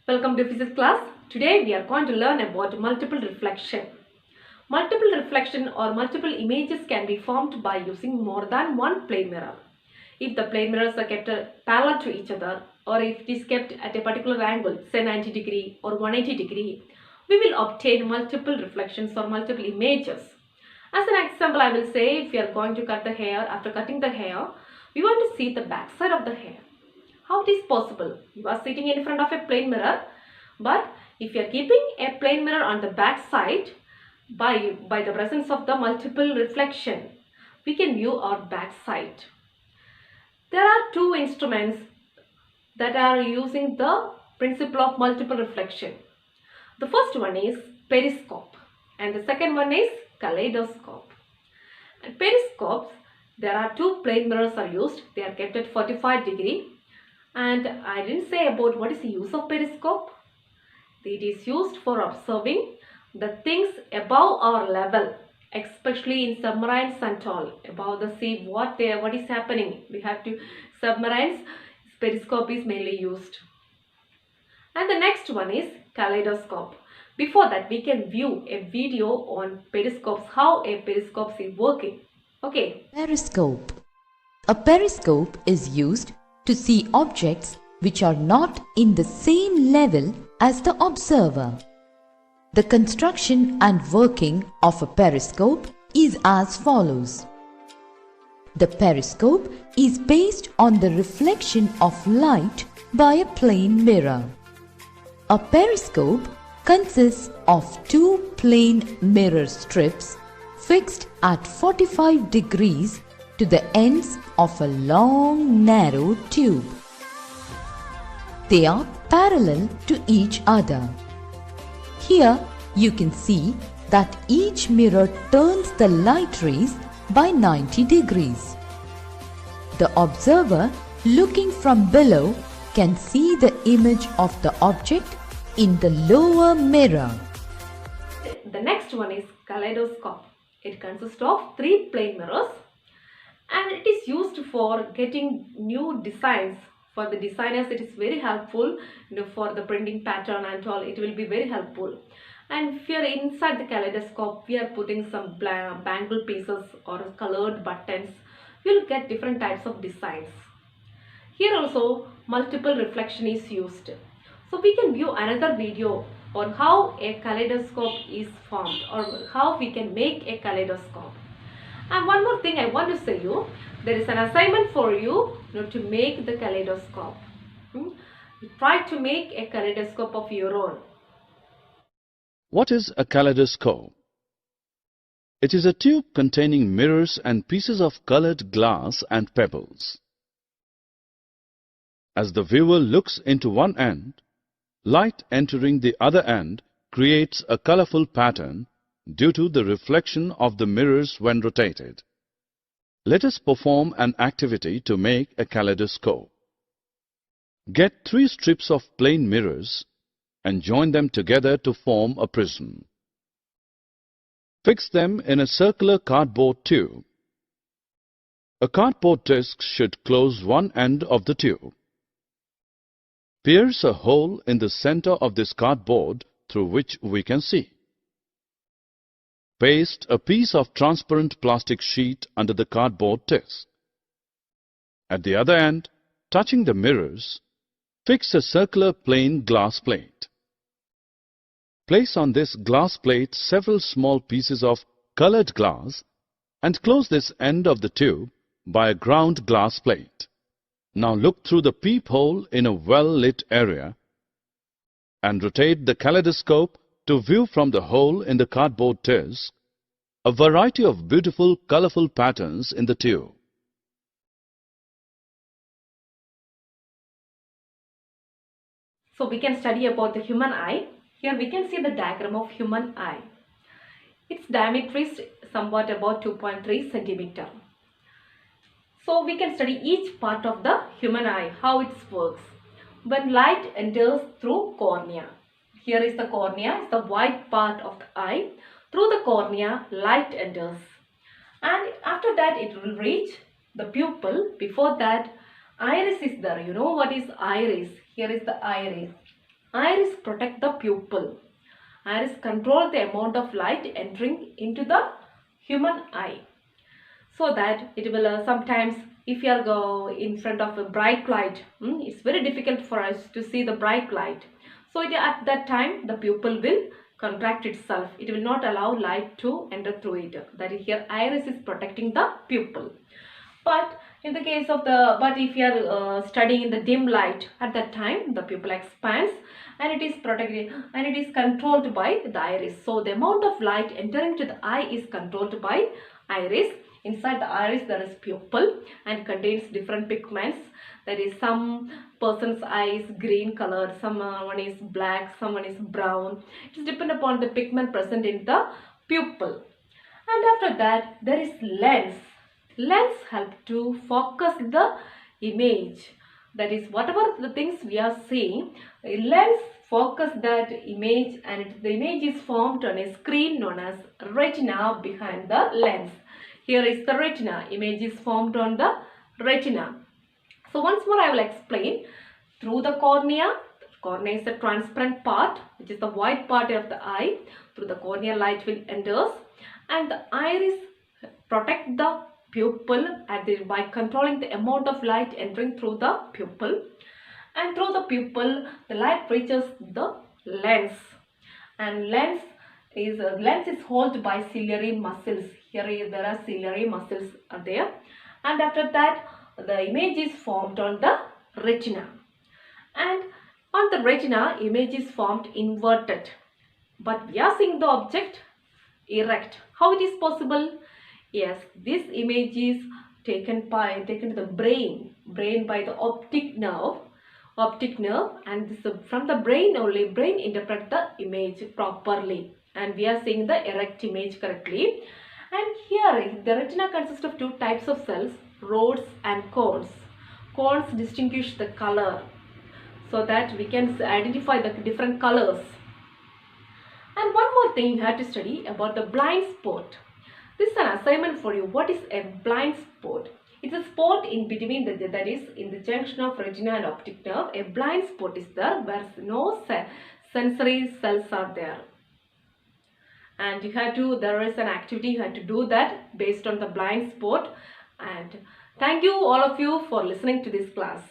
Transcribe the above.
Welcome to physics class. Today we are going to learn about multiple reflection. Multiple reflection or multiple images can be formed by using more than one plane mirror. If the plane mirrors are kept parallel to each other, or if it is kept at a particular angle, say 90 degree or 180 degree, we will obtain multiple reflections or multiple images. As an example, I will say if we are going to cut the hair, after cutting the hair, we want to see the back side of the hair. How it is possible? You are sitting in front of a plane mirror, but if you are keeping a plane mirror on the back side, by the presence of the multiple reflection, we can view our back side. There are two instruments that are using the principle of multiple reflection. The first one is periscope and the second one is kaleidoscope. And periscopes, there are two plane mirrors are used. They are kept at 45 degree. And I didn't say about what is the use of periscope. It is used for observing the things above our level, especially in submarines and all, above the sea, what is happening. We have to submarines, periscope is mainly used. And the next one is kaleidoscope. Before that, we can view a video on periscopes, how a periscope is working. Okay. Periscope. A periscope is used to see objects which are not in the same level as the observer. The construction and working of a periscope is as follows. The periscope is based on the reflection of light by a plane mirror. A periscope consists of two plane mirror strips fixed at 45 degrees to the ends of a long narrow tube. They are parallel to each other. Here you can see that each mirror turns the light rays by 90 degrees. The observer looking from below can see the image of the object in the lower mirror. The next one is kaleidoscope. It consists of three plane mirrors and it is used for getting new designs. For the designers, it is very helpful, for the printing pattern and all, it will be very helpful. And if you are inside the kaleidoscope, we are putting some bangle pieces or colored buttons. You will get different types of designs. Here also, multiple reflection is used. So we can view another video on how a kaleidoscope is formed or how we can make a kaleidoscope. And one more thing I want to say you, there is an assignment for you, to make the kaleidoscope. Try to make a kaleidoscope of your own. What is a kaleidoscope? It is a tube containing mirrors and pieces of colored glass and pebbles. As the viewer looks into one end, light entering the other end creates a colorful pattern due to the reflection of the mirrors when rotated. Let us perform an activity to make a kaleidoscope. Get 3 strips of plane mirrors and join them together to form a prism. Fix them in a circular cardboard tube. A cardboard disc should close one end of the tube. Pierce a hole in the center of this cardboard through which we can see. Paste a piece of transparent plastic sheet under the cardboard disc. At the other end, touching the mirrors, fix a circular plain glass plate. Place on this glass plate several small pieces of colored glass and close this end of the tube by a ground glass plate. Now look through the peephole in a well-lit area and rotate the kaleidoscope to view from the hole in the cardboard disc a variety of beautiful colorful patterns in the tube. So we can study about the human eye. Here we can see the diagram of human eye. Its diameter is somewhat about 2.3 centimeter. So we can study each part of the human eye, how it works. When light enters through cornea, here is the cornea, the white part of the eye. Through the cornea, light enters. And after that, it will reach the pupil. Before that, iris is there. You know what is iris? Here is the iris. Iris protect the pupil. Iris control the amount of light entering into the human eye, so that it will sometimes, if you are go in front of a bright light, it's very difficult for us to see the bright light. So at that time the pupil will contract itself. It will not allow light to enter through it. That is, here iris is protecting the pupil. But in the case of if you are studying in the dim light, at that time the pupil expands and it is protected and it is controlled by the iris. So the amount of light entering to the eye is controlled by iris. Inside the iris there is pupil and contains different pigments. That is, some person's eye is green colored, someone is black, someone is brown. It is depend upon the pigment present in the pupil. And after that there is lens. Lens help to focus the image. That is, whatever the things we are seeing, lens focus that image and the image is formed on a screen known as retina behind the lens. Here is the retina. Image is formed on the retina. So once more I will explain. Through the cornea. Cornea is a transparent part, which is the white part of the eye. Through the cornea light will enters and the iris protect the pupil by controlling the amount of light entering through the pupil, and through the pupil the light reaches the lens, and lens is held by ciliary muscles. Here there are ciliary muscles are there, and after that the image is formed on the retina, and on the retina image is formed inverted, but we are seeing the object erect. How it is possible? Yes, this image is taken to the brain by the optic nerve, and this, from the brain only, brain interpret the image properly, and we are seeing the erect image correctly. And here the retina consists of two types of cells, rods and cones. Cones distinguish the color, so that we can identify the different colors. And one more thing you have to study about the blind spot. This is an assignment for you. What is a blind spot? It's a spot in between, that is in the junction of retina and optic nerve. A blind spot is there where no sensory cells are there. And there is an activity you have to do that based on the blind spot. And thank you all of you for listening to this class.